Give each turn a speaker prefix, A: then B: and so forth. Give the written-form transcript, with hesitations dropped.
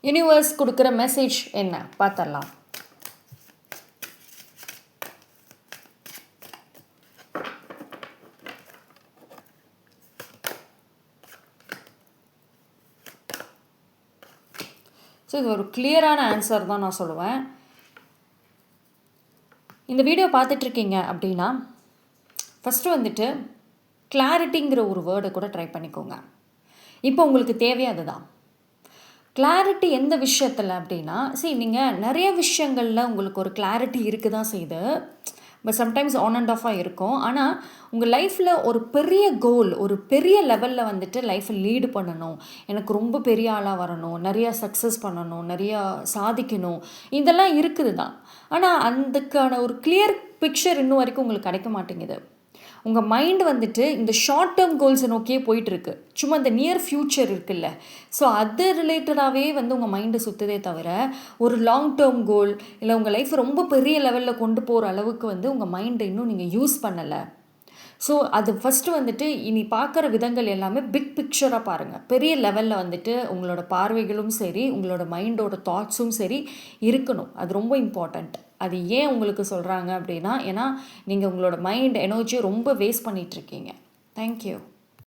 A: Universe கொடுக்குற message என்ன பார்த்துடலாம். ஸோ இது ஒரு கிளியரான ஆன்சர் தான் நான் சொல்லுவேன். இந்த வீடியோ பார்த்துட்ருக்கீங்க அப்படின்னா ஃபஸ்ட்டு வந்துட்டு கிளாரிட்டிங்கிற ஒரு வேர்டை கூட ட்ரை பண்ணிக்கோங்க. இப்போ உங்களுக்கு தேவையே அதுதான். கிளாரிட்டி எந்த விஷயத்தில் அப்படின்னா, நீங்கள் நிறைய விஷயங்களில் உங்களுக்கு ஒரு கிளாரிட்டி இருக்க தான் செய்யுது. பட் சம்டைம்ஸ் ஆன் அண்ட் ஆஃபாக இருக்கும். ஆனால் உங்கள் லைஃப்பில் ஒரு பெரிய கோல், ஒரு பெரிய லெவலில் வந்துட்டு லைஃப்பை லீடு பண்ணணும், எனக்கு ரொம்ப பெரிய ஆளாக வரணும், நிறையா சக்ஸஸ் பண்ணணும், நிறையா சாதிக்கணும், இதெல்லாம் இருக்குது தான். ஆனால் அதுக்கான ஒரு கிளியர் பிக்சர் இன்னும் வரைக்கும் உங்களுக்கு கிடைக்க மாட்டேங்குது. உங்கள் மைண்ட் வந்துட்டு இந்த ஷார்ட் டேர்ம் கோல்ஸை நோக்கியே போயிட்டுருக்கு. சும்மா இந்த நியர் ஃப்யூச்சர் இருக்குல்ல, ஸோ அது ரிலேட்டடாகவே உங்கள் மைண்டு சுற்றுதே தவிர ஒரு லாங் டேர்ம் கோல் இல்லை உங்கள் லைஃப்பை ரொம்ப பெரிய லெவலில் கொண்டு போகிற அளவுக்கு உங்கள் மைண்டை இன்னும் நீங்கள் யூஸ் பண்ணலை. ஸோ அது ஃபஸ்ட்டு வந்துட்டு இனி பார்க்குற விதங்கள் எல்லாமே பிக் பிக்சராக பாருங்கள். பெரிய லெவலில் வந்துட்டு உங்களோட பார்வைகளும் சரி, உங்களோட மைண்டோட தாட்ஸும் சரி இருக்கணும். அது ரொம்ப இம்பார்ட்டண்ட். அது ஏன் உங்களுக்கு சொல்கிறாங்க அப்படின்னா, ஏன்னா நீங்கள் உங்களோட மைண்ட் எனர்ஜியை ரொம்ப வேஸ்ட் பண்ணிகிட்ருக்கீங்க. தேங்க்யூ.